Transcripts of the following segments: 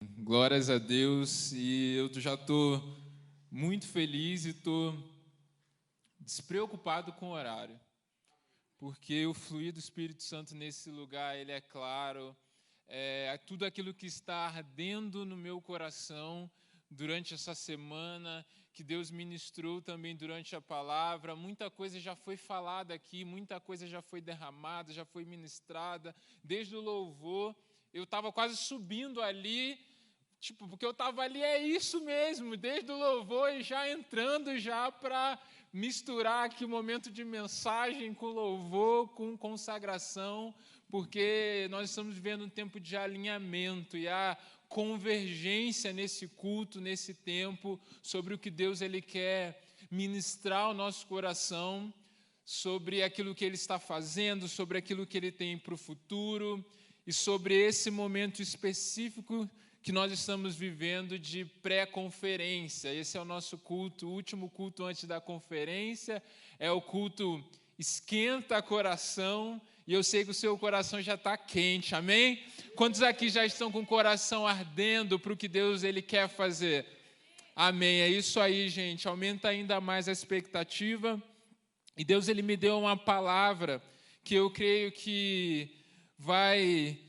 Glórias a Deus, e eu já estou muito feliz e estou despreocupado com o horário, porque o fluir do Espírito Santo nesse lugar, ele é claro, tudo aquilo que está ardendo no meu coração durante essa semana, que Deus ministrou também durante a palavra, muita coisa já foi falada aqui, muita coisa já foi derramada, já foi ministrada, desde o louvor, eu estava quase subindo ali, porque eu estava ali, é isso mesmo, desde o louvor e já entrando já para misturar aqui o momento de mensagem com louvor, com consagração, porque nós estamos vivendo um tempo de alinhamento e a convergência nesse culto, nesse tempo, sobre o que Deus ele quer ministrar ao nosso coração, sobre aquilo que Ele está fazendo, sobre aquilo que Ele tem para o futuro e sobre esse momento específico que nós estamos vivendo de pré-conferência. Esse é o nosso culto, o último culto antes da conferência, é o culto esquenta coração, e eu sei que o seu coração já está quente, amém? Quantos aqui já estão com o coração ardendo para o que Deus ele quer fazer? Amém, é isso aí, gente, aumenta ainda mais a expectativa, e Deus ele me deu uma palavra que eu creio que vai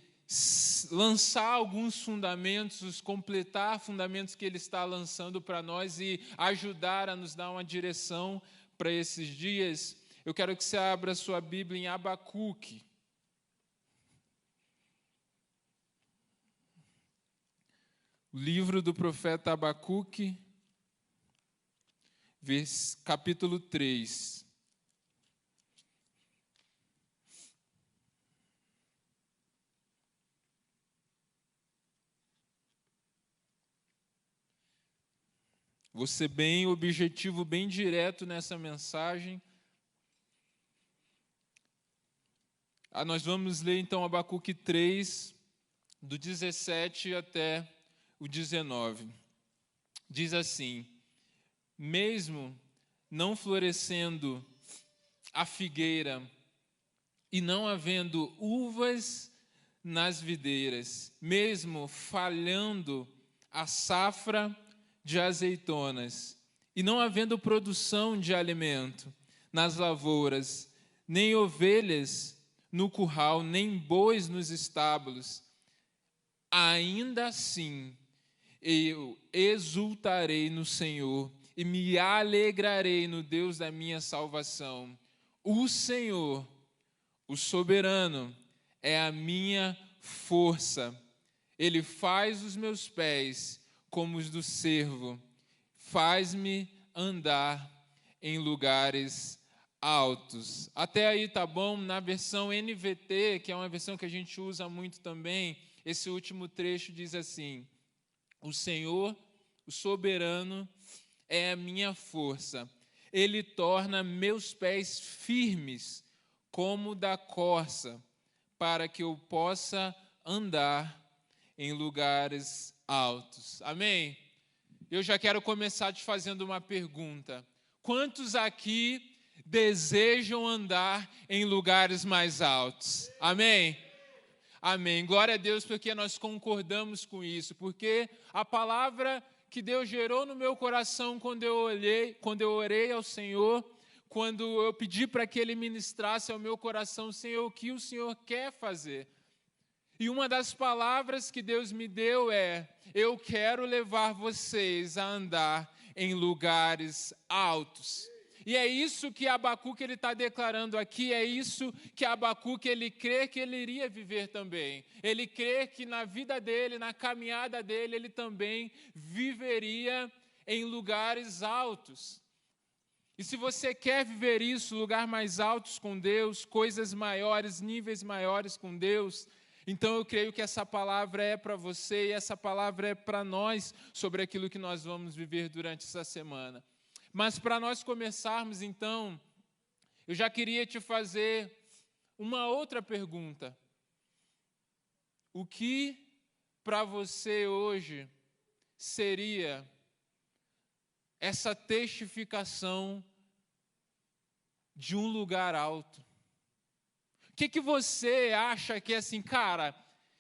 lançar alguns fundamentos, completar fundamentos que Ele está lançando para nós e ajudar a nos dar uma direção para esses dias. Eu quero que você abra a sua Bíblia em Abacuque. O livro do profeta Abacuque, capítulo 3. Vou ser bem objetivo, bem direto nessa mensagem. Nós vamos ler então Abacuque 3, do 17 até o 19. Diz assim: mesmo não florescendo a figueira e não havendo uvas nas videiras, mesmo falhando a safra de azeitonas, e não havendo produção de alimento nas lavouras, nem ovelhas no curral, nem bois nos estábulos, ainda assim eu exultarei no Senhor e me alegrarei no Deus da minha salvação. O Senhor, o soberano, é a minha força. Ele faz os meus pés como os do cervo, faz-me andar em lugares altos. Até aí tá bom? Na versão NVT, que é uma versão que a gente usa muito também, esse último trecho diz assim: o Senhor, o soberano, é a minha força. Ele torna meus pés firmes como da corça, para que eu possa andar em lugares altos. Amém? Eu já quero começar te fazendo uma pergunta. Quantos aqui desejam andar em lugares mais altos? Amém? Amém. Glória a Deus, porque nós concordamos com isso, porque a palavra que Deus gerou no meu coração quando eu orei ao Senhor, quando eu pedi para que Ele ministrasse ao meu coração, Senhor, o que o Senhor quer fazer? E uma das palavras que Deus me deu é: eu quero levar vocês a andar em lugares altos. E é isso que Abacuque ele está declarando aqui, é isso que Abacuque ele crê que ele iria viver também. Ele crê que na vida dele, na caminhada dele, ele também viveria em lugares altos. E se você quer viver isso, lugar mais altos com Deus, coisas maiores, níveis maiores com Deus, então eu creio que essa palavra é para você e essa palavra é para nós sobre aquilo que nós vamos viver durante essa semana. Mas para nós começarmos então, eu já queria te fazer uma outra pergunta. O que para você hoje seria essa testificação de um lugar alto? O que você acha que é assim, cara,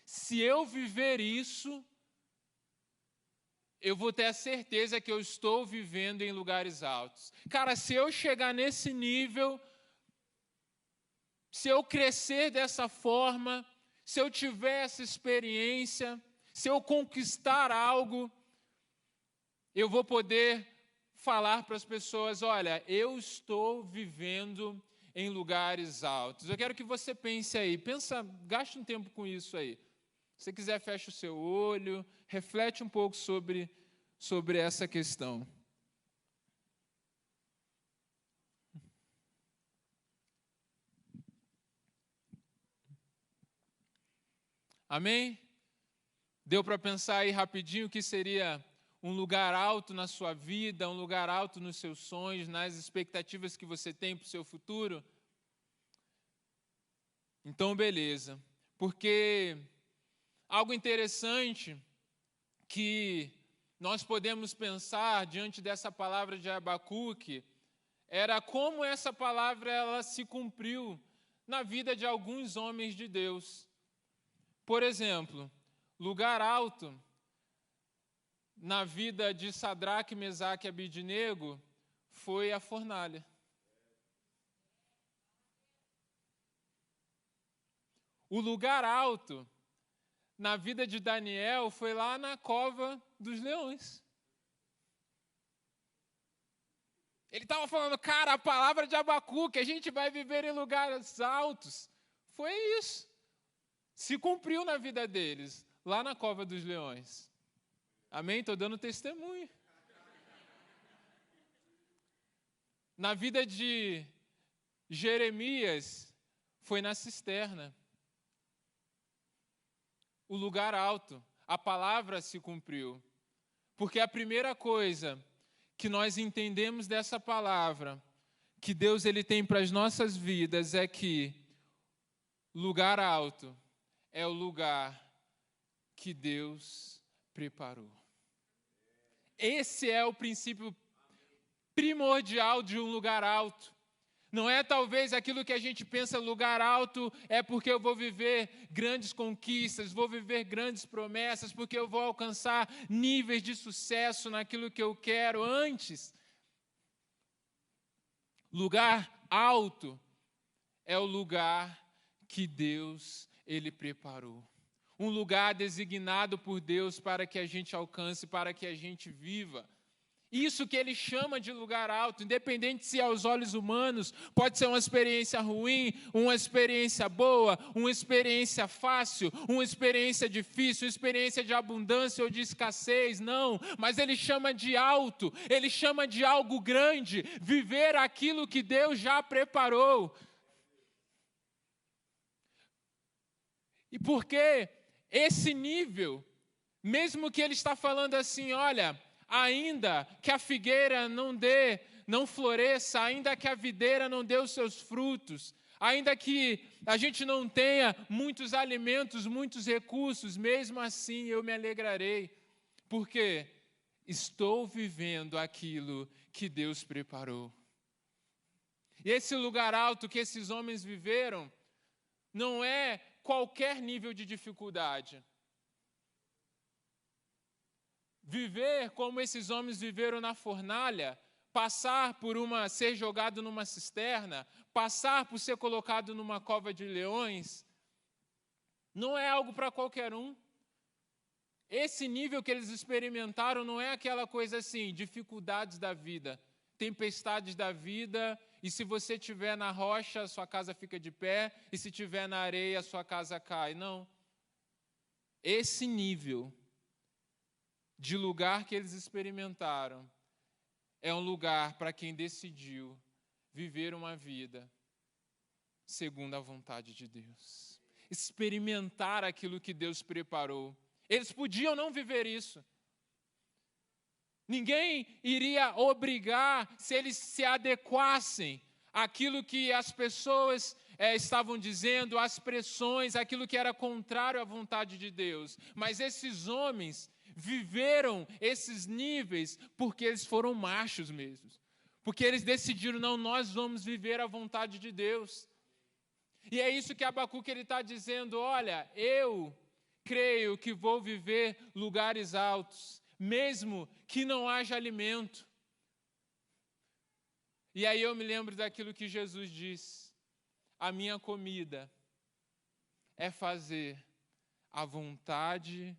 se eu viver isso, eu vou ter a certeza que eu estou vivendo em lugares altos. Cara, se eu chegar nesse nível, se eu crescer dessa forma, se eu tiver essa experiência, se eu conquistar algo, eu vou poder falar para as pessoas, olha, eu estou vivendo em lugares altos. Eu quero que você pense aí, gaste um tempo com isso aí. Se você quiser, feche o seu olho, reflete um pouco sobre essa questão. Amém? Deu para pensar aí rapidinho o que seria um lugar alto na sua vida, um lugar alto nos seus sonhos, nas expectativas que você tem para o seu futuro? Então, beleza. Porque algo interessante que nós podemos pensar diante dessa palavra de Abacuque era como essa palavra ela se cumpriu na vida de alguns homens de Deus. Por exemplo, lugar alto na vida de Sadraque, Mesaque e Abidnego foi a fornalha. O lugar alto na vida de Daniel foi lá na cova dos leões. Ele estava falando, cara, a palavra de Abacuque, a gente vai viver em lugares altos. Foi isso. Se cumpriu na vida deles, lá na cova dos leões. Amém? Estou dando testemunho. Na vida de Jeremias, foi na cisterna. O lugar alto, a palavra se cumpriu. Porque a primeira coisa que nós entendemos dessa palavra, que Deus ele tem para as nossas vidas, é que lugar alto é o lugar que Deus preparou. Esse é o princípio primordial de um lugar alto. Não é talvez aquilo que a gente pensa, lugar alto é porque eu vou viver grandes conquistas, vou viver grandes promessas, porque eu vou alcançar níveis de sucesso naquilo que eu quero antes. Lugar alto é o lugar que Deus ele preparou. Um lugar designado por Deus para que a gente alcance, para que a gente viva. Isso que ele chama de lugar alto, independente se aos olhos humanos pode ser uma experiência ruim, uma experiência boa, uma experiência fácil, uma experiência difícil, uma experiência de abundância ou de escassez, não. Mas ele chama de alto, ele chama de algo grande, viver aquilo que Deus já preparou. E por que esse nível, mesmo que ele está falando assim, olha, ainda que a figueira não floresça, ainda que a videira não dê os seus frutos, ainda que a gente não tenha muitos alimentos, muitos recursos, mesmo assim eu me alegrarei, porque estou vivendo aquilo que Deus preparou. E esse lugar alto que esses homens viveram não é qualquer nível de dificuldade. Viver como esses homens viveram na fornalha, passar por ser jogado numa cisterna, passar por ser colocado numa cova de leões, não é algo para qualquer um. Esse nível que eles experimentaram não é aquela coisa assim, dificuldades da vida, tempestades da vida, e se você estiver na rocha, a sua casa fica de pé, e se estiver na areia, a sua casa cai. Não. Esse nível de lugar que eles experimentaram é um lugar para quem decidiu viver uma vida segundo a vontade de Deus. Experimentar aquilo que Deus preparou. Eles podiam não viver isso. Ninguém iria obrigar se eles se adequassem àquilo que as pessoas estavam dizendo, às pressões, aquilo que era contrário à vontade de Deus. Mas esses homens viveram esses níveis porque eles foram machos mesmo. Porque eles decidiram, não, nós vamos viver a vontade de Deus. E é isso que Abacuque está dizendo, olha, eu creio que vou viver lugares altos, mesmo que não haja alimento. E aí eu me lembro daquilo que Jesus disse: a minha comida é fazer a vontade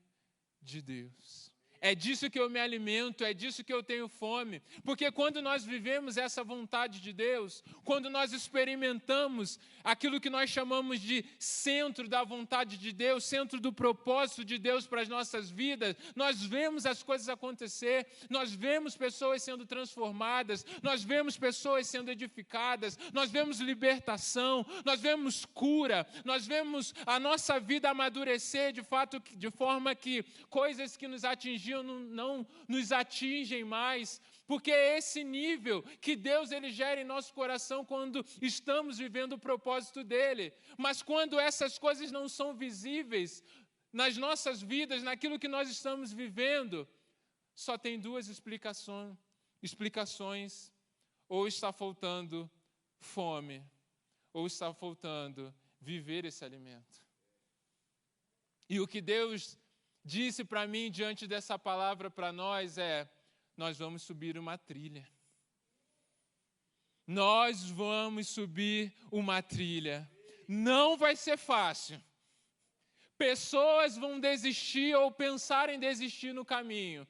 de Deus. É disso que eu me alimento, é disso que eu tenho fome. Porque quando nós vivemos essa vontade de Deus, quando nós experimentamos aquilo que nós chamamos de centro da vontade de Deus, centro do propósito de Deus para as nossas vidas, nós vemos as coisas acontecer, nós vemos pessoas sendo transformadas, nós vemos pessoas sendo edificadas, nós vemos libertação, nós vemos cura, nós vemos a nossa vida amadurecer de fato, de forma que coisas que nos atingiam não nos atingem mais, porque é esse nível que Deus ele gera em nosso coração quando estamos vivendo o propósito dele. Mas quando essas coisas não são visíveis nas nossas vidas, naquilo que nós estamos vivendo, só tem duas explicações: ou está faltando fome, ou está faltando viver esse alimento. E o que Deus disse para mim diante dessa palavra para nós é: nós vamos subir uma trilha. Nós vamos subir uma trilha. Não vai ser fácil. Pessoas vão desistir ou pensar em desistir no caminho.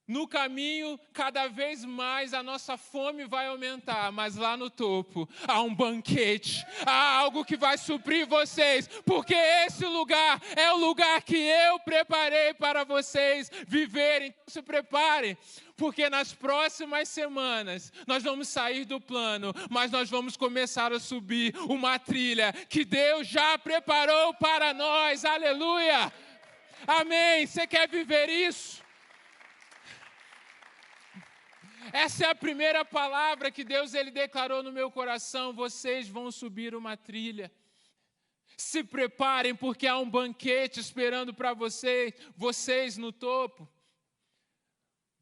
No caminho, cada vez mais a nossa fome vai aumentar, mas lá no topo há um banquete, há algo que vai suprir vocês, porque esse lugar é o lugar que eu preparei para vocês viverem. Então se preparem, porque nas próximas semanas nós vamos sair do plano, mas nós vamos começar a subir uma trilha que Deus já preparou para nós. Aleluia! Amém! Você quer viver isso? Essa é a primeira palavra que Deus ele declarou no meu coração: vocês vão subir uma trilha. Se preparem, porque há um banquete esperando para vocês no topo.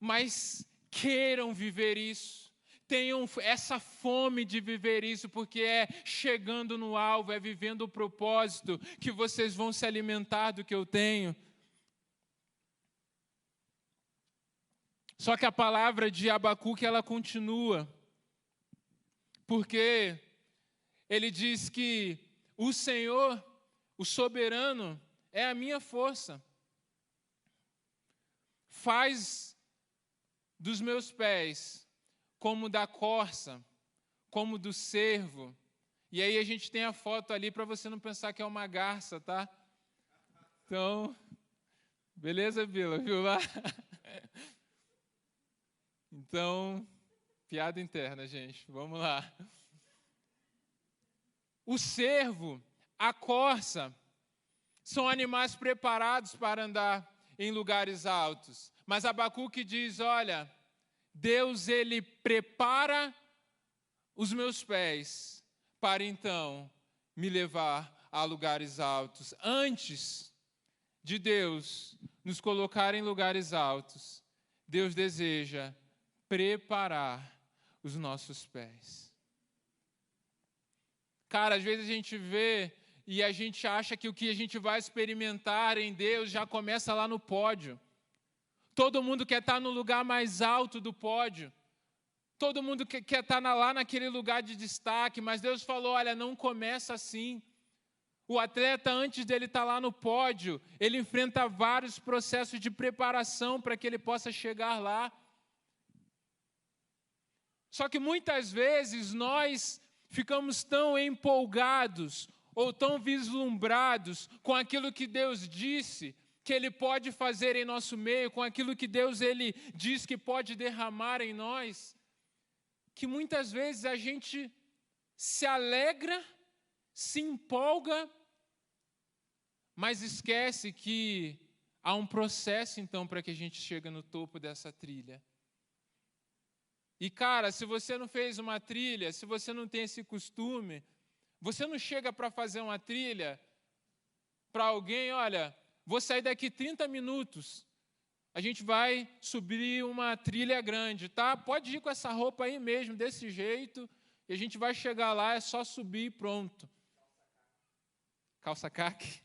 Mas queiram viver isso. Tenham essa fome de viver isso, porque é chegando no alvo, é vivendo o propósito que vocês vão se alimentar do que eu tenho. Só que a palavra de Abacuque, ela continua, porque ele diz que o Senhor, o soberano, é a minha força. Faz dos meus pés como da corça, como do cervo. E aí a gente tem a foto ali para você não pensar que é uma garça, tá? Então, beleza, Bila? Viu lá? Então, piada interna, gente. Vamos lá. O cervo, a corça, são animais preparados para andar em lugares altos. Mas Abacuque diz: olha, Deus ele prepara os meus pés para então me levar a lugares altos. Antes de Deus nos colocar em lugares altos, Deus deseja preparar os nossos pés. Cara, às vezes a gente vê e a gente acha que o que a gente vai experimentar em Deus já começa lá no pódio. Todo mundo quer estar no lugar mais alto do pódio. Todo mundo quer estar lá naquele lugar de destaque, mas Deus falou: olha, não começa assim. O atleta, antes dele estar lá no pódio, ele enfrenta vários processos de preparação para que ele possa chegar lá. Só que muitas vezes nós ficamos tão empolgados ou tão vislumbrados com aquilo que Deus disse que Ele pode fazer em nosso meio, com aquilo que Deus ele diz que pode derramar em nós, que muitas vezes a gente se alegra, se empolga, mas esquece que há um processo então para que a gente chegue no topo dessa trilha. E, cara, se você não fez uma trilha, se você não tem esse costume, você não chega para fazer uma trilha para alguém: olha, vou sair daqui 30 minutos, a gente vai subir uma trilha grande, tá? Pode ir com essa roupa aí mesmo, desse jeito, e a gente vai chegar lá, é só subir e pronto. Calça caque.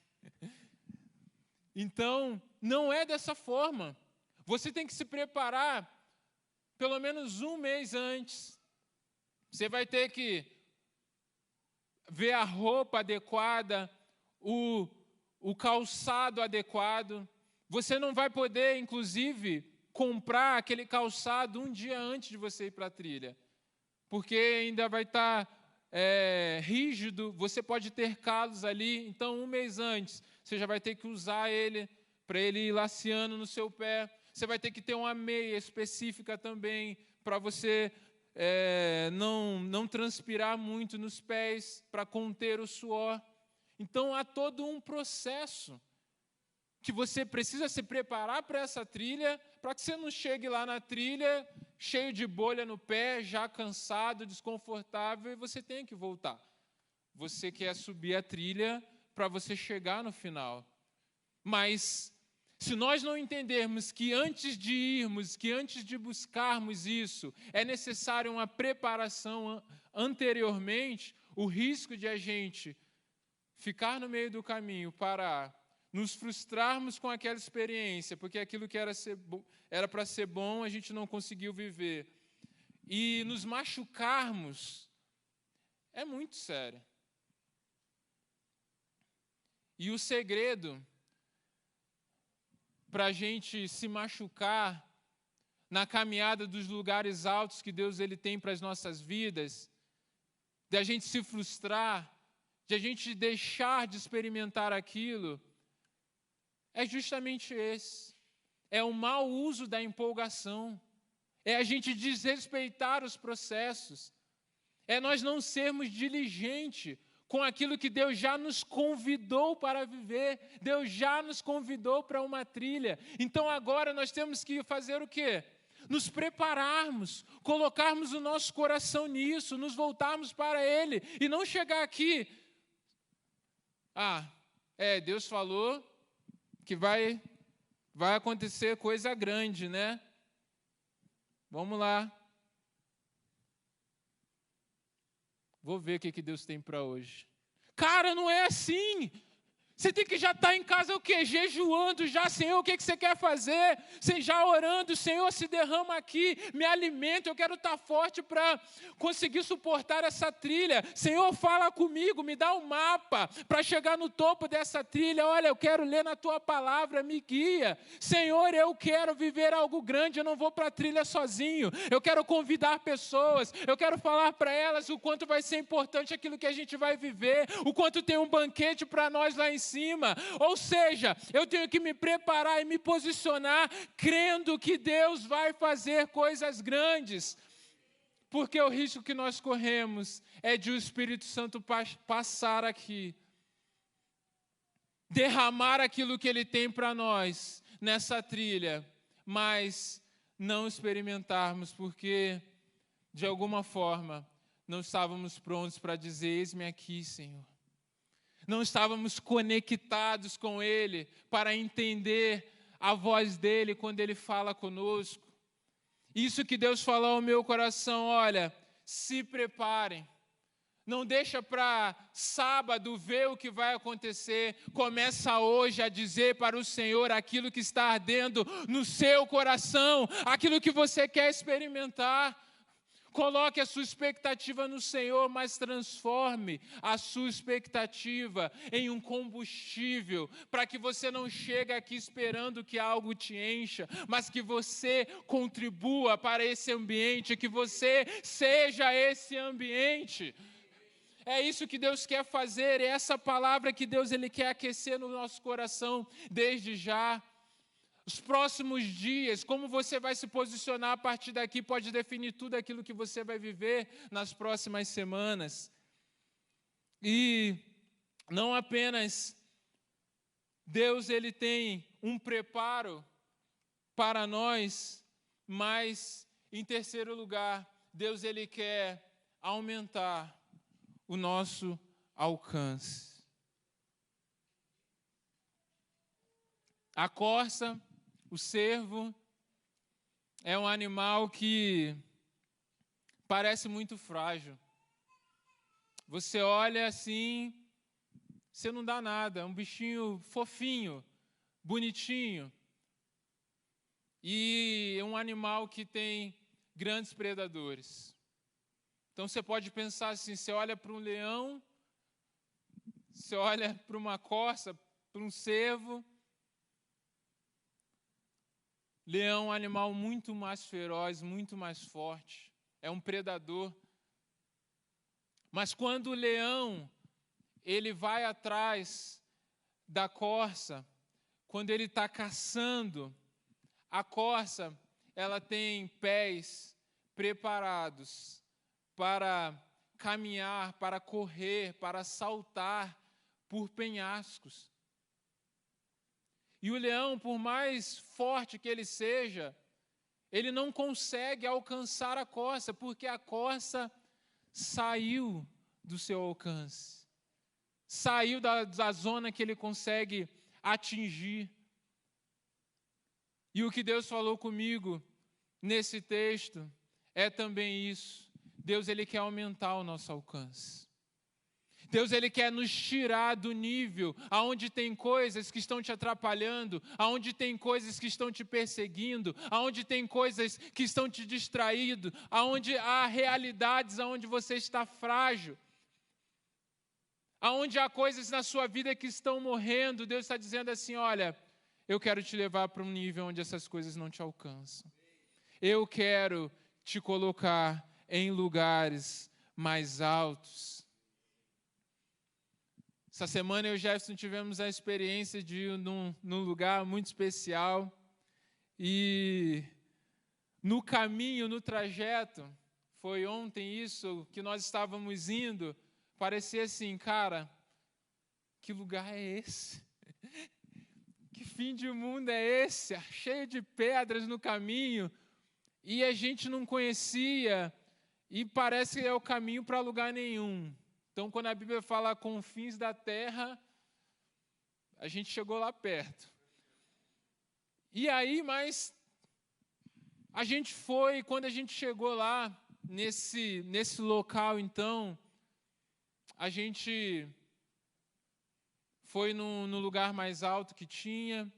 Então, não é dessa forma. Você tem que se preparar pelo menos um mês antes. Você vai ter que ver a roupa adequada, o calçado adequado. Você não vai poder, inclusive, comprar aquele calçado um dia antes de você ir para a trilha, porque ainda vai estar rígido, você pode ter calos ali. Então, um mês antes, você já vai ter que usar ele para ele ir laceando no seu pé. Você vai ter que ter uma meia específica também para você não transpirar muito nos pés, para conter o suor. Então, há todo um processo que você precisa se preparar para essa trilha, para que você não chegue lá na trilha cheio de bolha no pé, já cansado, desconfortável, e você tenha que voltar. Você quer subir a trilha para você chegar no final. Mas, se nós não entendermos que antes de irmos, que antes de buscarmos isso, é necessário uma preparação anteriormente, o risco de a gente ficar no meio do caminho, parar, nos frustrarmos com aquela experiência, porque aquilo que era para ser bom, a gente não conseguiu viver, e nos machucarmos, é muito sério. E o segredo para a gente se machucar na caminhada dos lugares altos que Deus ele tem para as nossas vidas, de a gente se frustrar, de a gente deixar de experimentar aquilo, é justamente esse. É o mau uso da empolgação. É a gente desrespeitar os processos. É nós não sermos diligentes com aquilo que Deus já nos convidou para viver. Deus já nos convidou para uma trilha. Então agora nós temos que fazer o quê? Nos prepararmos, colocarmos o nosso coração nisso, nos voltarmos para Ele e não chegar aqui. Deus falou que vai acontecer coisa grande, né? Vamos lá. Vou ver o que Deus tem para hoje. Cara, não é assim. Você tem que já estar em casa o quê? Jejuando já, Senhor, o que você quer fazer? Você já orando, Senhor, se derrama aqui, me alimenta, eu quero estar forte para conseguir suportar essa trilha. Senhor, fala comigo, me dá um mapa para chegar no topo dessa trilha. Olha, eu quero ler na Tua palavra, me guia. Senhor, eu quero viver algo grande, eu não vou para a trilha sozinho. Eu quero convidar pessoas, eu quero falar para elas o quanto vai ser importante aquilo que a gente vai viver, o quanto tem um banquete para nós lá em cima. Ou seja, eu tenho que me preparar e me posicionar crendo que Deus vai fazer coisas grandes, porque o risco que nós corremos é de o Espírito Santo passar aqui, derramar aquilo que Ele tem para nós nessa trilha, mas não experimentarmos, porque de alguma forma não estávamos prontos para dizer: eis-me aqui, Senhor. Não estávamos conectados com Ele para entender a voz dEle quando Ele fala conosco. Isso que Deus falou ao meu coração: olha, se preparem. Não deixa para sábado ver o que vai acontecer. Começa hoje a dizer para o Senhor aquilo que está ardendo no seu coração, aquilo que você quer experimentar. Coloque a sua expectativa no Senhor, mas transforme a sua expectativa em um combustível, para que você não chegue aqui esperando que algo te encha, mas que você contribua para esse ambiente, que você seja esse ambiente. É isso que Deus quer fazer, é essa palavra que Deus ele quer aquecer no nosso coração desde já. Os próximos dias, como você vai se posicionar a partir daqui, pode definir tudo aquilo que você vai viver nas próximas semanas. E não apenas Deus ele tem um preparo para nós, mas, em terceiro lugar, Deus ele quer aumentar o nosso alcance. A corça, o cervo, é um animal que parece muito frágil. Você olha assim, você não dá nada, é um bichinho fofinho, bonitinho. e um animal que tem grandes predadores. Então você pode pensar assim, você olha para um leão, você olha para uma corça, para um cervo. Leão é um animal muito mais feroz, muito mais forte. É um predador. Mas quando o leão, ele vai atrás da corça, quando ele está caçando, a corça, ela tem pés preparados para caminhar, para correr, para saltar por penhascos. E o leão, por mais forte que ele seja, ele não consegue alcançar a corça, porque a corça saiu do seu alcance. Saiu da zona que ele consegue atingir. E o que Deus falou comigo nesse texto é também isso. Deus, ele quer aumentar o nosso alcance. Deus, ele quer nos tirar do nível aonde tem coisas que estão te atrapalhando, aonde tem coisas que estão te perseguindo, aonde tem coisas que estão te distraindo, aonde há realidades aonde você está frágil, aonde há coisas na sua vida que estão morrendo. Deus está dizendo assim, olha, eu quero te levar para um nível onde essas coisas não te alcançam. Eu quero te colocar em lugares mais altos. Essa semana eu e o Jefferson tivemos a experiência de ir num lugar muito especial. E no caminho, no trajeto, foi ontem isso, que nós estávamos indo, parecia assim, cara, que lugar é esse? Que fim de mundo é esse? Cheio de pedras no caminho, e a gente não conhecia, e parece que é o caminho para lugar nenhum. Então, quando a Bíblia fala confins da terra, a gente chegou lá perto. E aí, mas a gente foi, quando a gente chegou lá, nesse local, então, a gente foi no lugar mais alto que tinha,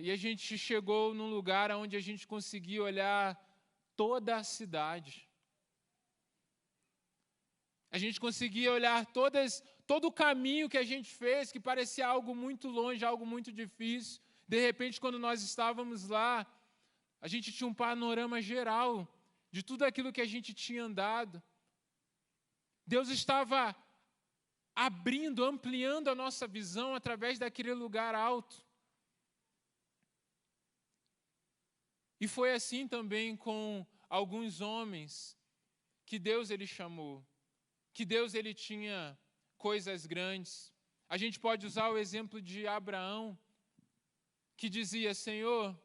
e a gente chegou num lugar onde a gente conseguia olhar toda a cidade. A gente conseguia olhar todo o caminho que a gente fez, que parecia algo muito longe, algo muito difícil. De repente, quando nós estávamos lá, a gente tinha um panorama geral de tudo aquilo que a gente tinha andado. Deus estava abrindo, ampliando a nossa visão através daquele lugar alto. E foi assim também com alguns homens que Deus ele chamou. Que Deus ele tinha coisas grandes. A gente pode usar o exemplo de Abraão, que dizia, Senhor,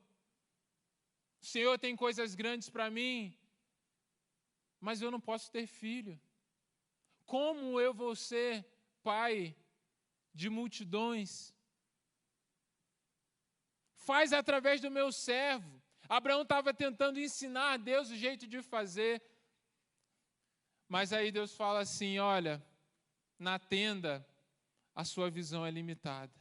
o Senhor tem coisas grandes para mim, mas eu não posso ter filho. Como eu vou ser pai de multidões? Faz através do meu servo. Abraão estava tentando ensinar a Deus o jeito de fazer. Mas aí Deus fala assim, olha, na tenda a sua visão é limitada.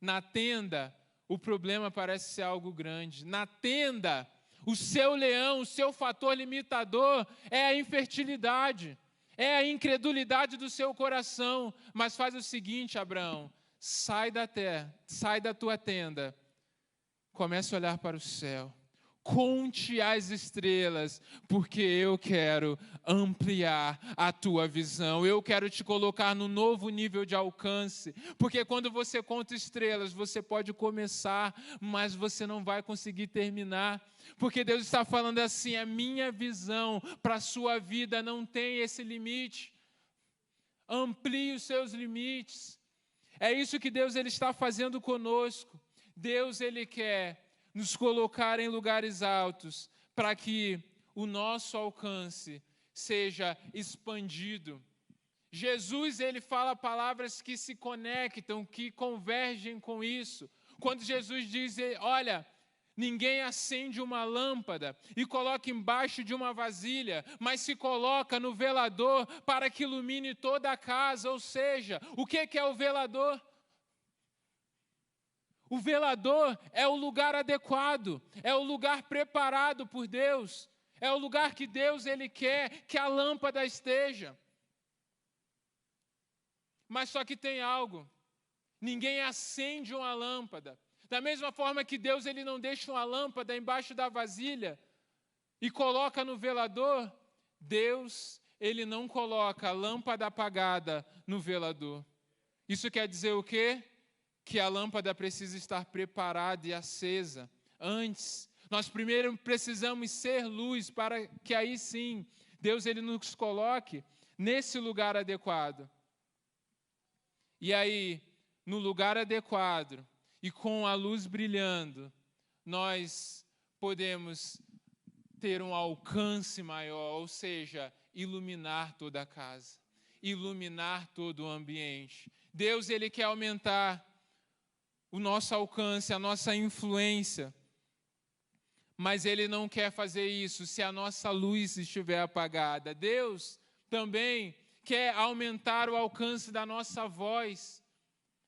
Na tenda o problema parece ser algo grande. Na tenda o seu leão, o seu fator limitador é a infertilidade, é a incredulidade do seu coração. Mas faz o seguinte, Abraão, sai da tua tenda, comece a olhar para o céu. Conte as estrelas, porque eu quero ampliar a tua visão. Eu quero te colocar no novo nível de alcance. Porque quando você conta estrelas, você pode começar, mas você não vai conseguir terminar. Porque Deus está falando assim, a minha visão para a sua vida não tem esse limite. Amplie os seus limites. É isso que Deus ele está fazendo conosco. Deus ele quer nos colocar em lugares altos, para que o nosso alcance seja expandido. Jesus, ele fala palavras que se conectam, que convergem com isso. Quando Jesus diz, olha, ninguém acende uma lâmpada e coloca embaixo de uma vasilha, mas se coloca no velador para que ilumine toda a casa. Ou seja, o que é o velador? O velador é o lugar adequado, é o lugar preparado por Deus, é o lugar que Deus ele quer que a lâmpada esteja. Mas só que tem algo, ninguém acende uma lâmpada. Da mesma forma que Deus ele não deixa uma lâmpada embaixo da vasilha e coloca no velador, Deus ele não coloca a lâmpada apagada no velador. Isso quer dizer o quê? Que a lâmpada precisa estar preparada e acesa antes. Nós primeiro precisamos ser luz para que aí sim Deus ele nos coloque nesse lugar adequado. E aí, no lugar adequado e com a luz brilhando, nós podemos ter um alcance maior, ou seja, iluminar toda a casa, iluminar todo o ambiente. Deus ele quer aumentar o nosso alcance, a nossa influência, mas ele não quer fazer isso se a nossa luz estiver apagada. Deus também quer aumentar o alcance da nossa voz,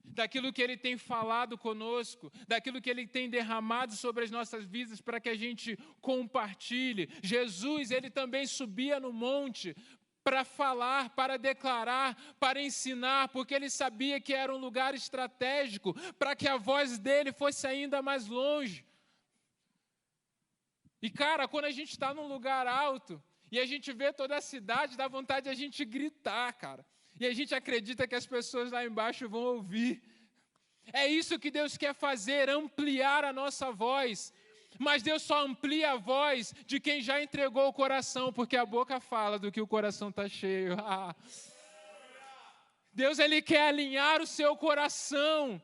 daquilo que ele tem falado conosco, daquilo que ele tem derramado sobre as nossas vidas para que a gente compartilhe. Jesus, ele também subia no monte para falar, para declarar, para ensinar, porque ele sabia que era um lugar estratégico para que a voz dele fosse ainda mais longe. E cara, quando a gente está num lugar alto e a gente vê toda a cidade, dá vontade de a gente gritar, cara. E a gente acredita que as pessoas lá embaixo vão ouvir. É isso que Deus quer fazer, ampliar a nossa voz. Mas Deus só amplia a voz de quem já entregou o coração, porque a boca fala do que o coração está cheio. Deus ele quer alinhar o seu coração.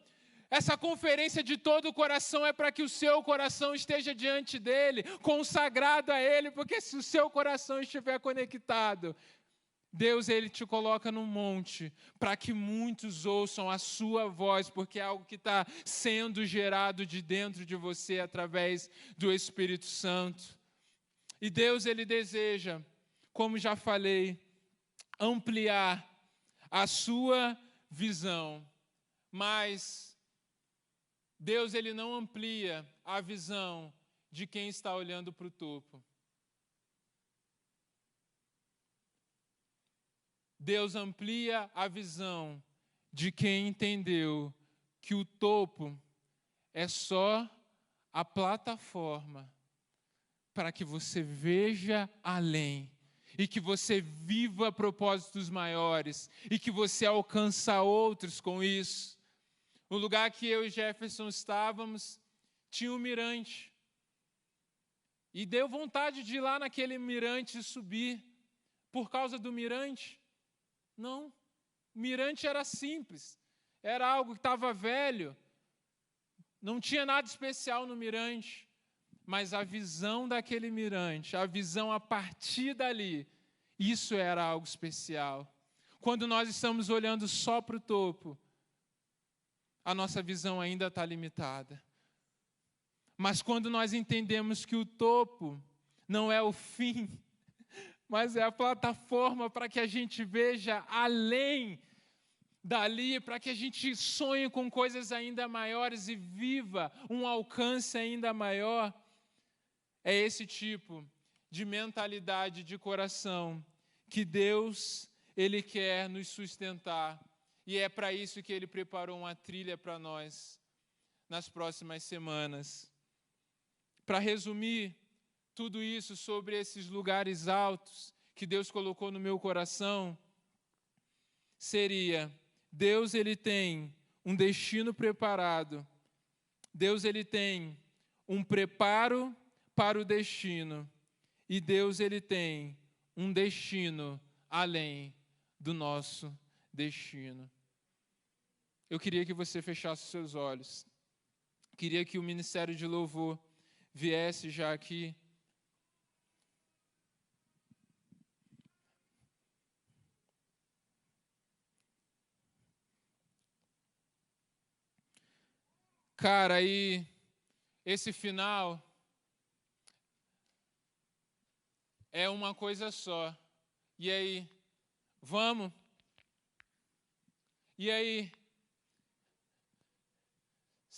Essa conferência de todo o coração é para que o seu coração esteja diante dele, consagrado a ele, porque se o seu coração estiver conectado, Deus ele te coloca num monte para que muitos ouçam a sua voz, porque é algo que está sendo gerado de dentro de você através do Espírito Santo. E Deus ele deseja, como já falei, ampliar a sua visão, mas Deus ele não amplia a visão de quem está olhando para o topo. Deus amplia a visão de quem entendeu que o topo é só a plataforma para que você veja além e que você viva propósitos maiores e que você alcança outros com isso. O lugar que eu e Jefferson estávamos tinha um mirante. E deu vontade de ir lá naquele mirante e subir. Por causa do mirante? Não. O mirante era simples. Era algo que estava velho. Não tinha nada especial no mirante. Mas a visão daquele mirante, a visão a partir dali, isso era algo especial. Quando nós estamos olhando só para o topo, a nossa visão ainda está limitada. Mas quando nós entendemos que o topo não é o fim, mas é a plataforma para que a gente veja além dali, para que a gente sonhe com coisas ainda maiores e viva um alcance ainda maior, é esse tipo de mentalidade de coração que Deus, Ele quer nos sustentar. E é para isso que Ele preparou uma trilha para nós nas próximas semanas. Para resumir tudo isso sobre esses lugares altos que Deus colocou no meu coração, seria: Deus ele tem um destino preparado. Deus ele tem um preparo para o destino. E Deus ele tem um destino além do nosso destino. Eu queria que você fechasse os seus olhos. Queria que o Ministério de Louvor viesse já aqui. Cara, aí esse final é uma coisa só. E aí, vamos? E aí,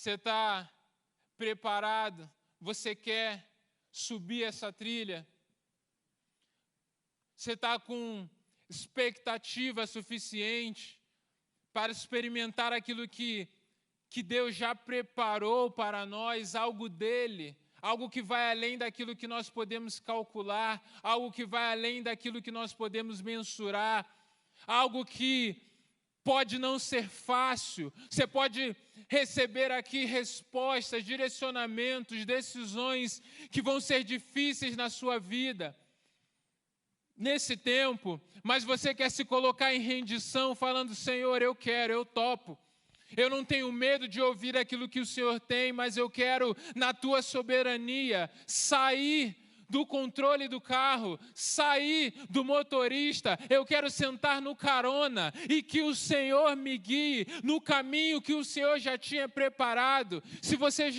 Você está preparado? Você quer subir essa trilha? Você está com expectativa suficiente para experimentar aquilo que Deus já preparou para nós, algo dele, algo que vai além daquilo que nós podemos calcular, algo que vai além daquilo que nós podemos mensurar, algo que pode não ser fácil. Você pode receber aqui respostas, direcionamentos, decisões que vão ser difíceis na sua vida nesse tempo, mas você quer se colocar em rendição, falando: Senhor, eu quero, eu topo. Eu não tenho medo de ouvir aquilo que o Senhor tem, mas eu quero, na tua soberania, sair do controle do carro, sair do motorista. Eu quero sentar no carona e que o Senhor me guie no caminho que o Senhor já tinha preparado. Se você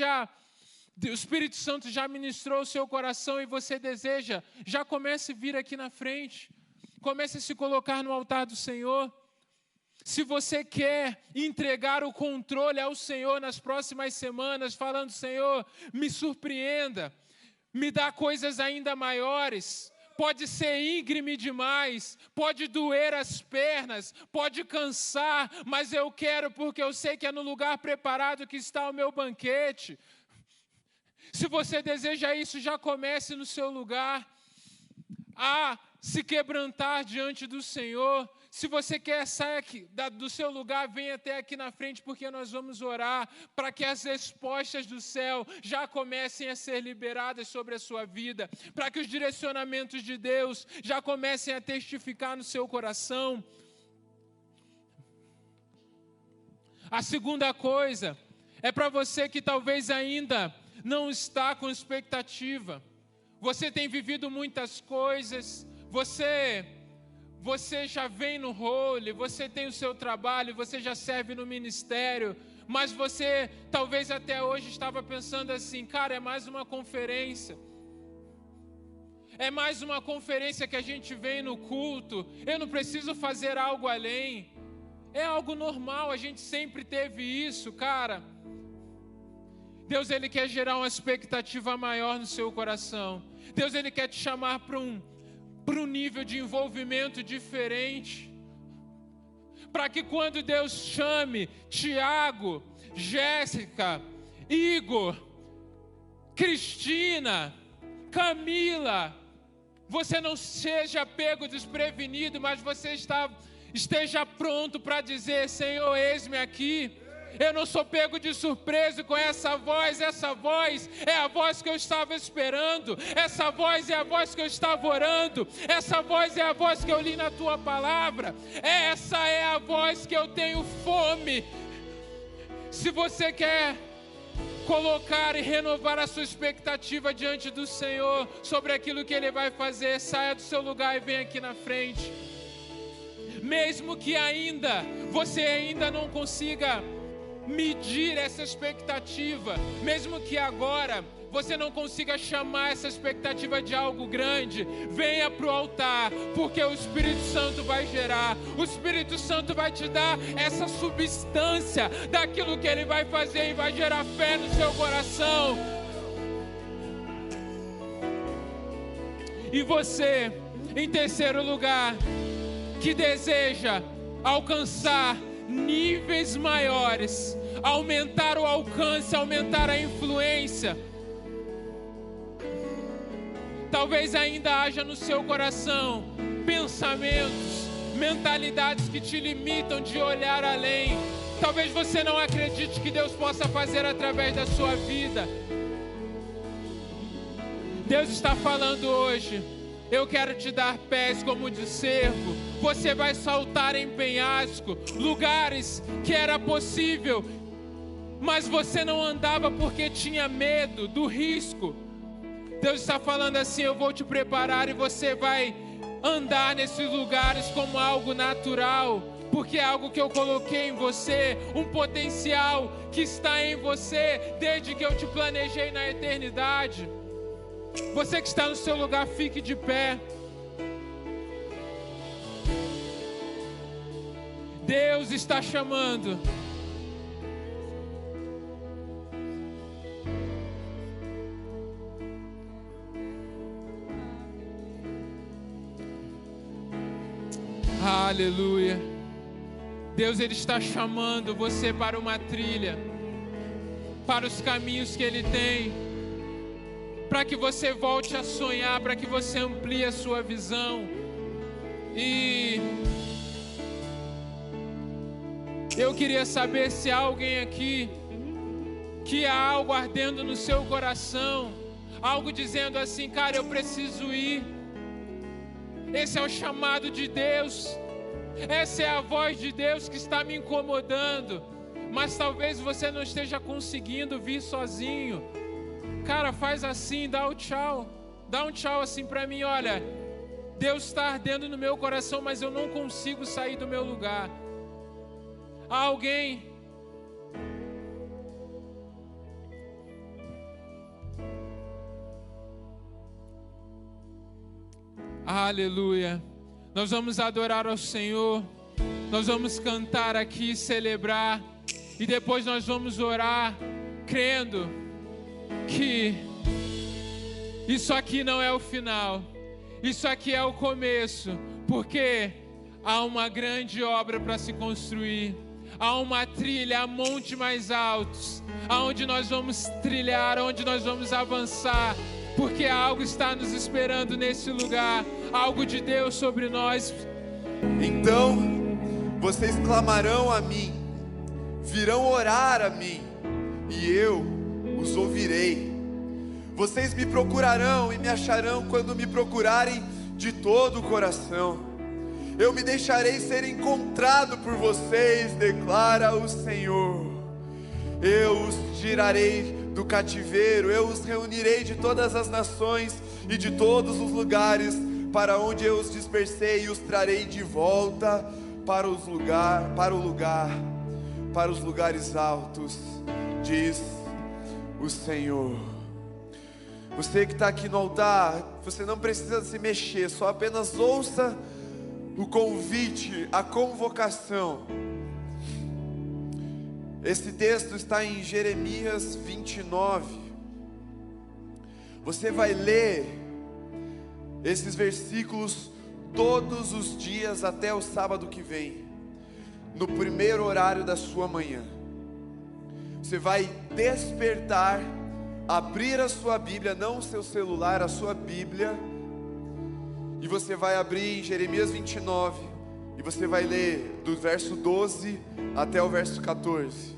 o Espírito Santo já ministrou o seu coração e você deseja, já comece a vir aqui na frente. Comece a se colocar no altar do Senhor. Se você quer entregar o controle ao Senhor nas próximas semanas, falando: Senhor, me surpreenda, me dá coisas ainda maiores. Pode ser íngreme demais, pode doer as pernas, pode cansar, mas eu quero, porque eu sei que é no lugar preparado que está o meu banquete. Se você deseja isso, já comece no seu lugar a se quebrantar diante do Senhor. Se você quer sair aqui, do seu lugar, venha até aqui na frente, porque nós vamos orar para que as respostas do céu já comecem a ser liberadas sobre a sua vida, para que os direcionamentos de Deus já comecem a testificar no seu coração. A segunda coisa é para você que talvez ainda não está com expectativa. Você tem vivido muitas coisas, você já vem no role, você tem o seu trabalho, você já serve no ministério, mas você talvez até hoje estava pensando assim: cara, é mais uma conferência. É mais uma conferência que a gente vem no culto, eu não preciso fazer algo além. É algo normal, a gente sempre teve isso, cara. Deus, Ele quer gerar uma expectativa maior no seu coração. Deus, Ele quer te chamar para um nível de envolvimento diferente. Para que quando Deus chame Tiago, Jéssica, Igor, Cristina, Camila, você não seja pego desprevenido, mas você esteja pronto para dizer: Senhor, eis-me aqui. Eu não sou pego de surpresa com essa voz é a voz que eu estava esperando, essa voz é a voz que eu estava orando, essa voz é a voz que eu li na tua palavra, essa é a voz que eu tenho fome. Se você quer colocar e renovar a sua expectativa diante do Senhor sobre aquilo que Ele vai fazer, saia do seu lugar e venha aqui na frente. Mesmo que você ainda não consiga medir essa expectativa, mesmo que agora você não consiga chamar essa expectativa de algo grande, venha para o altar, porque o Espírito Santo vai gerar, o Espírito Santo vai te dar essa substância daquilo que Ele vai fazer e vai gerar fé no seu coração. E você, em terceiro lugar, que deseja alcançar níveis maiores, aumentar o alcance, aumentar a influência. Talvez ainda haja no seu coração pensamentos, mentalidades que te limitam de olhar além. Talvez você não acredite que Deus possa fazer através da sua vida. Deus está falando hoje: eu quero te dar pés como de cervo. Você vai saltar em penhasco, lugares que era possível, mas você não andava porque tinha medo do risco. Deus está falando assim: eu vou te preparar e você vai andar nesses lugares como algo natural, porque é algo que eu coloquei em você, um potencial que está em você desde que eu te planejei na eternidade. Você que está no seu lugar, fique de pé. Deus está chamando. Aleluia. Deus, Ele está chamando você para uma trilha, para os caminhos que Ele tem, para que você volte a sonhar, para que você amplie a sua visão. E eu queria saber se há alguém aqui que há algo ardendo no seu coração, algo dizendo assim: cara, eu preciso ir. Esse é o chamado de Deus, essa é a voz de Deus que está me incomodando, mas talvez você não esteja conseguindo vir sozinho. Cara, faz assim, dá um tchau assim para mim: olha, Deus está ardendo no meu coração, mas eu não consigo sair do meu lugar. Há alguém? Aleluia. Nós vamos adorar ao Senhor, nós vamos cantar aqui, celebrar, e depois nós vamos orar, crendo que isso aqui não é o final, isso aqui é o começo, porque há uma grande obra para se construir, há uma trilha, há montes mais altos, aonde nós vamos trilhar, onde nós vamos avançar, porque algo está nos esperando nesse lugar, algo de Deus sobre nós. Então vocês clamarão a mim, virão orar a mim, e eu os ouvirei. Vocês me procurarão e me acharão quando me procurarem de todo o coração. Eu me deixarei ser encontrado por vocês, declara o Senhor. Eu os tirarei do cativeiro, eu os reunirei de todas as nações e de todos os lugares para onde eu os dispersei, e os trarei de volta para os lugares altos, diz o Senhor. Você que está aqui no altar, você não precisa se mexer, só apenas ouça o convite, a convocação. Esse texto está em Jeremias 29. Você vai ler esses versículos todos os dias até o sábado que vem, no primeiro horário da sua manhã. Você vai despertar, abrir a sua Bíblia, não o seu celular, a sua Bíblia, e você vai abrir em Jeremias 29, e você vai ler do verso 12 até o verso 14,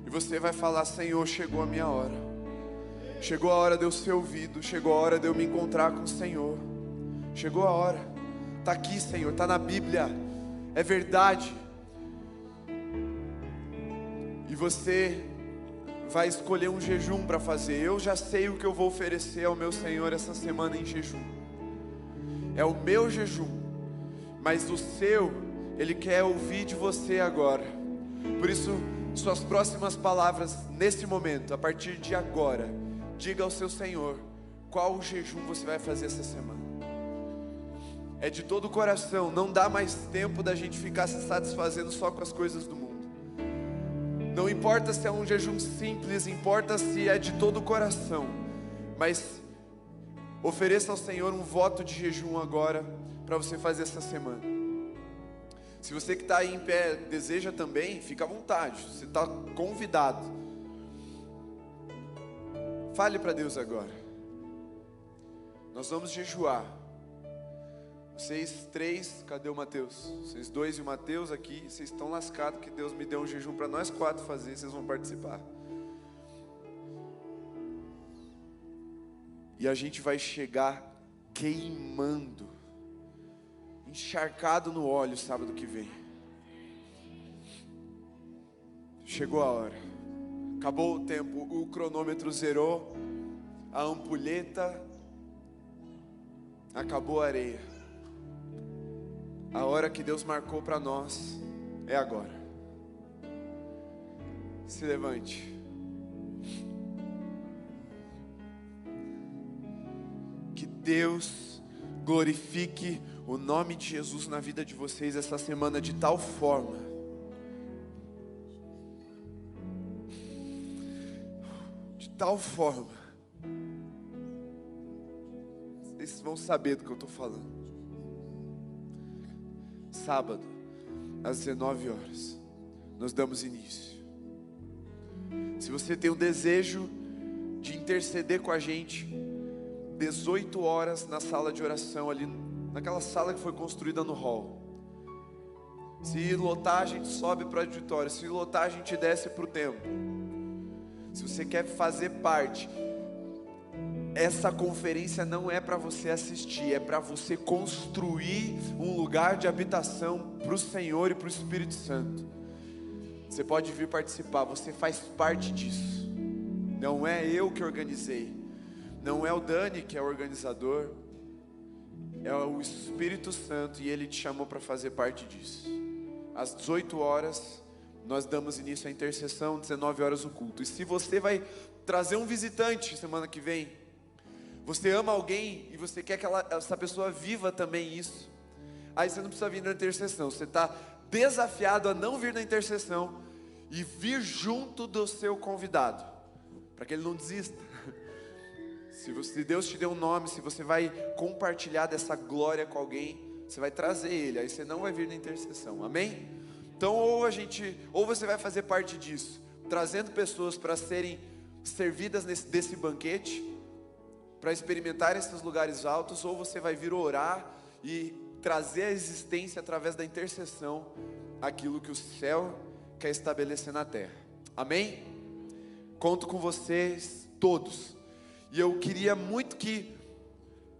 e você vai falar: Senhor, chegou a minha hora, chegou a hora de eu ser ouvido, chegou a hora de eu me encontrar com o Senhor, chegou a hora, está aqui, Senhor, está na Bíblia, é verdade. E você vai escolher um jejum para fazer. Eu já sei o que eu vou oferecer ao meu Senhor essa semana em jejum. É o meu jejum, mas o seu, Ele quer ouvir de você agora. Por isso, suas próximas palavras nesse momento, a partir de agora, diga ao seu Senhor qual o jejum você vai fazer essa semana. É de todo o coração, não dá mais tempo da gente ficar se satisfazendo só com as coisas do mundo. Não importa se é um jejum simples, importa se é de todo o coração, mas ofereça ao Senhor um voto de jejum agora, para você fazer essa semana. Se você que está aí em pé deseja também, fica à vontade, você está convidado. Fale para Deus agora. Nós vamos jejuar. Vocês três, cadê o Mateus? Vocês dois e o Mateus aqui, vocês estão lascados que Deus me deu um jejum para nós quatro fazer, vocês vão participar. E a gente vai chegar queimando, encharcado no óleo sábado que vem. Chegou a hora, acabou o tempo, o cronômetro zerou, a ampulheta, acabou a areia. A hora que Deus marcou para nós é agora. Se levante. Que Deus glorifique o nome de Jesus na vida de vocês essa semana de tal forma vocês vão saber do que eu estou falando. sábado, às 19 horas, nós damos início. Se você tem o desejo de interceder com a gente, 18 horas na sala de oração, ali naquela sala que foi construída no hall. Se lotar, a gente sobe para o auditório. Se lotar, a gente desce para o templo. Se você quer fazer parte, essa conferência não é para você assistir, é para você construir um lugar de habitação para o Senhor e para o Espírito Santo. Você pode vir participar, você faz parte disso. Não é eu que organizei, não é o Dani que é o organizador, é o Espírito Santo, e Ele te chamou para fazer parte disso. Às 18 horas, nós damos início à intercessão, 19 horas o culto. E se você vai trazer um visitante semana que vem, você ama alguém e você quer que essa pessoa viva também isso, aí você não precisa vir na intercessão, você está desafiado a não vir na intercessão e vir junto do seu convidado, para que ele não desista. Se Deus te deu um nome, se você vai compartilhar dessa glória com alguém, você vai trazer ele, aí você não vai vir na intercessão, amém? Então ou você vai fazer parte disso, trazendo pessoas para serem servidas desse banquete, para experimentar esses lugares altos, ou você vai vir orar e trazer à existência através da intercessão aquilo que o céu quer estabelecer na terra, amém? Conto com vocês todos, e eu queria muito que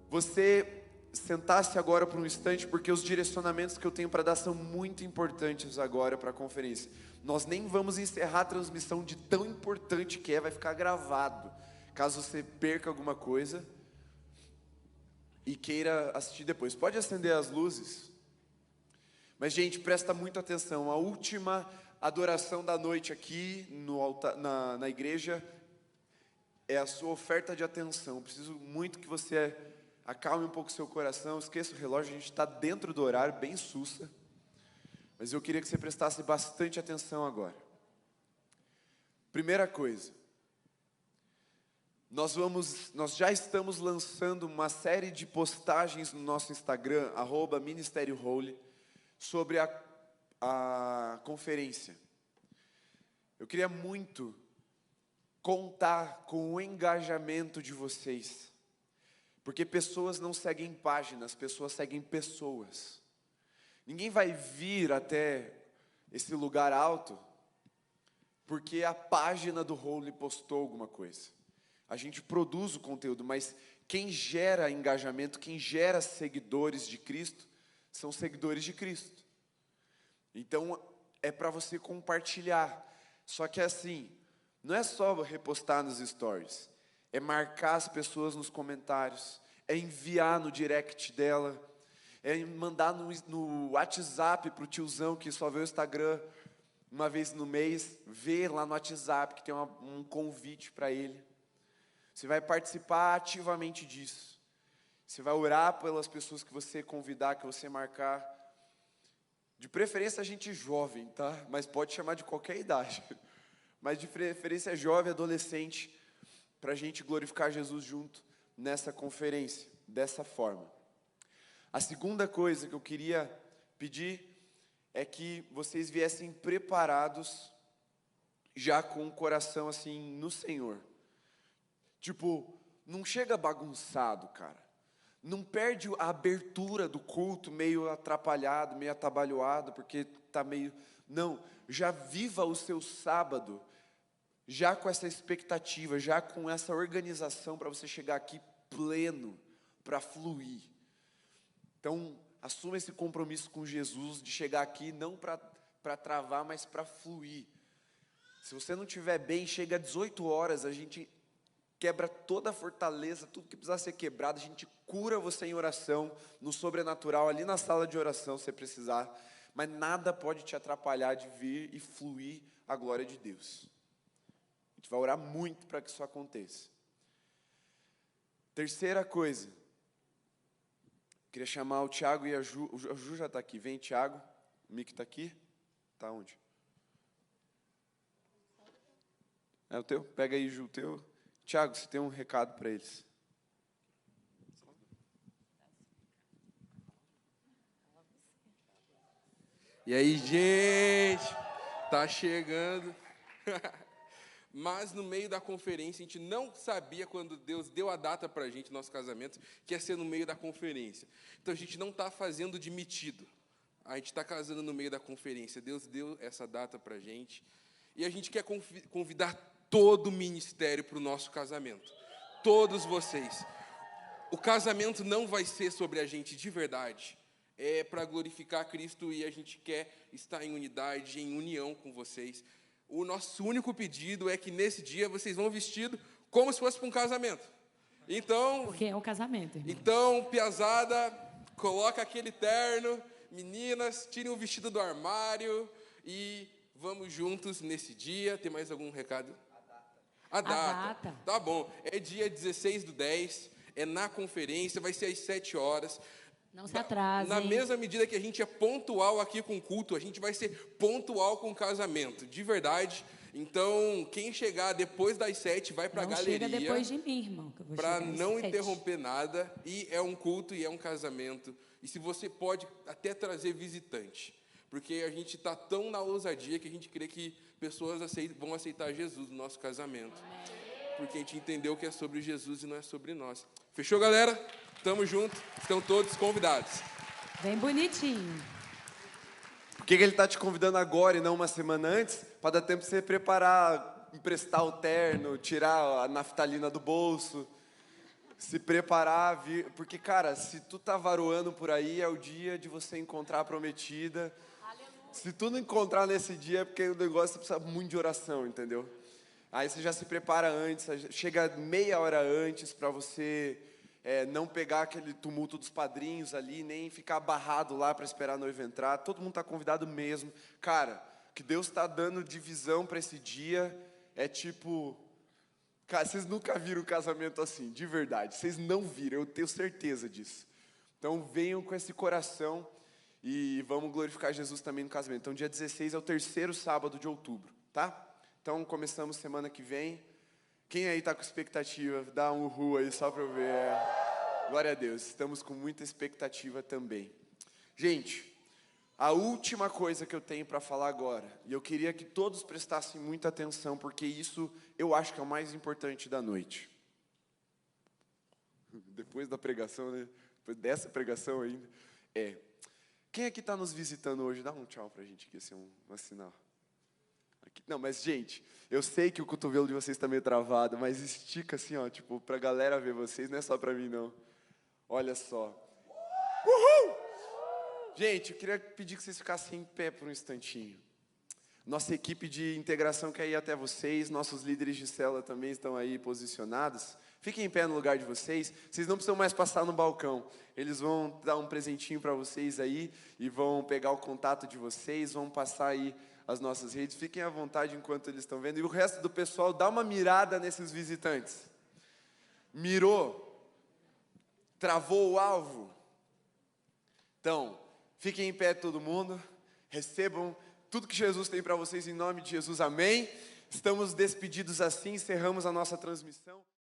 você sentasse agora por um instante, porque os direcionamentos que eu tenho para dar são muito importantes agora para a conferência. Nós nem vamos encerrar a transmissão de tão importante que é, vai ficar gravado, caso você perca alguma coisa e queira assistir depois. Pode acender as luzes. Mas gente, presta muita atenção, a última adoração da noite aqui no altar, na igreja, é a sua oferta de atenção. Preciso muito que você acalme um pouco o seu coração, esqueça o relógio, a gente está dentro do horário, bem sussa. Mas eu queria que você prestasse bastante atenção agora. Primeira coisa, nós já estamos lançando uma série de postagens no nosso Instagram, @Ministério Holy, sobre a conferência. Eu queria muito contar com o engajamento de vocês, porque pessoas não seguem páginas, pessoas seguem pessoas. Ninguém vai vir até esse lugar alto porque a página do Holy postou alguma coisa. A gente produz o conteúdo, mas quem gera engajamento, quem gera seguidores de Cristo, são seguidores de Cristo. Então, é para você compartilhar. Só que assim, não é só repostar nos stories, é marcar as pessoas nos comentários, é enviar no direct dela, é mandar no WhatsApp para o tiozão que só vê o Instagram uma vez no mês, ver lá no WhatsApp que tem um convite para ele. Você vai participar ativamente disso. Você vai orar pelas pessoas que você convidar, que você marcar. De preferência a gente jovem, tá? Mas pode chamar de qualquer idade. Mas de preferência jovem, adolescente, para a gente glorificar Jesus junto nessa conferência, dessa forma. A segunda coisa que eu queria pedir é que vocês viessem preparados, já com o coração assim no Senhor. Tipo, não chega bagunçado, cara. Não perde a abertura do culto meio atrapalhado, meio atabalhoado, porque tá meio... Não, já viva o seu sábado, já com essa expectativa, já com essa organização para você chegar aqui pleno, para fluir. Então, assuma esse compromisso com Jesus de chegar aqui não para travar, mas para fluir. Se você não estiver bem, chega às 18 horas, a gente quebra toda a fortaleza, tudo que precisar ser quebrado, a gente cura você em oração, no sobrenatural, ali na sala de oração, se precisar, mas nada pode te atrapalhar de vir e fluir a glória de Deus. A gente vai orar muito para que isso aconteça. Terceira coisa, queria chamar o Tiago e a Ju. O Ju já está aqui. Vem, Tiago. O Mick está aqui. Está onde? É o teu? Pega aí, Ju, o teu. Tiago, você tem um recado para eles. E aí, gente? Tá chegando. Mas no meio da conferência, a gente não sabia quando Deus deu a data para a gente, nosso casamento, que ia ser no meio da conferência. Então a gente não está fazendo de metido. A gente está casando no meio da conferência. Deus deu essa data para a gente. E a gente quer convidar todo o ministério para o nosso casamento. Todos vocês. O casamento não vai ser sobre a gente de verdade. É para glorificar Cristo e a gente quer estar em unidade, em união com vocês. O nosso único pedido é que nesse dia vocês vão vestido como se fosse para um casamento. Então, porque é um casamento, irmão. Então, piazada, coloca aquele terno, meninas, tirem o vestido do armário e vamos juntos nesse dia. Tem mais algum recado? A data. Tá bom. É dia 16/10, é na conferência, vai ser às 7 horas. Não se atrase. Na mesma medida que a gente é pontual aqui com o culto, a gente vai ser pontual com o casamento, de verdade. Então, quem chegar depois das 7 vai para a galeria. Chega depois de mim, irmão. Para não interromper nada. E é um culto e é um casamento. E se você pode até trazer visitante. Porque a gente está tão na ousadia que a gente crê que pessoas vão aceitar Jesus no nosso casamento. Porque a gente entendeu que é sobre Jesus e não é sobre nós. Fechou, galera? Tamo junto, estão todos convidados. Bem bonitinho. Por que ele está te convidando agora e não uma semana antes? Para dar tempo de você preparar, emprestar o terno, tirar a naftalina do bolso, se preparar, vir. Porque, cara, se tu tá varoando por aí, é o dia de você encontrar a prometida. Aleluia. Se tu não encontrar nesse dia, é porque o negócio precisa muito de oração, entendeu? Aí você já se prepara antes, chega meia hora antes para você... não pegar aquele tumulto dos padrinhos ali, nem ficar barrado lá para esperar a noiva entrar. Todo mundo está convidado mesmo. Cara, o que Deus está dando de visão para esse dia é tipo... Cara, vocês nunca viram um casamento assim, de verdade. Vocês não viram, eu tenho certeza disso. Então venham com esse coração e vamos glorificar Jesus também no casamento. Então dia 16 é o 3º sábado de outubro, tá? Então começamos semana que vem. Quem aí está com expectativa? Dá um uhul aí só para eu ver. Glória a Deus, estamos com muita expectativa também. Gente, a última coisa que eu tenho para falar agora, e eu queria que todos prestassem muita atenção, porque isso eu acho que é o mais importante da noite. Depois da pregação, né? Depois dessa pregação ainda. Quem aqui está nos visitando hoje? Dá um tchau para a gente aqui, assim, um sinal. Não, mas gente, eu sei que o cotovelo de vocês está meio travado, mas estica assim, ó, tipo, pra galera ver vocês, não é só pra mim, não. Olha só. Uhul! Gente, eu queria pedir que vocês ficassem em pé por um instantinho. Nossa equipe de integração quer ir até vocês, nossos líderes de célula também estão aí posicionados. Fiquem em pé no lugar de vocês, vocês não precisam mais passar no balcão. Eles vão dar um presentinho para vocês aí e vão pegar o contato de vocês, vão passar aí as nossas redes, fiquem à vontade enquanto eles estão vendo. E o resto do pessoal, dá uma mirada nesses visitantes. Mirou? Travou o alvo? Então, fiquem em pé todo mundo, recebam tudo que Jesus tem para vocês em nome de Jesus, amém? Estamos despedidos assim, encerramos a nossa transmissão.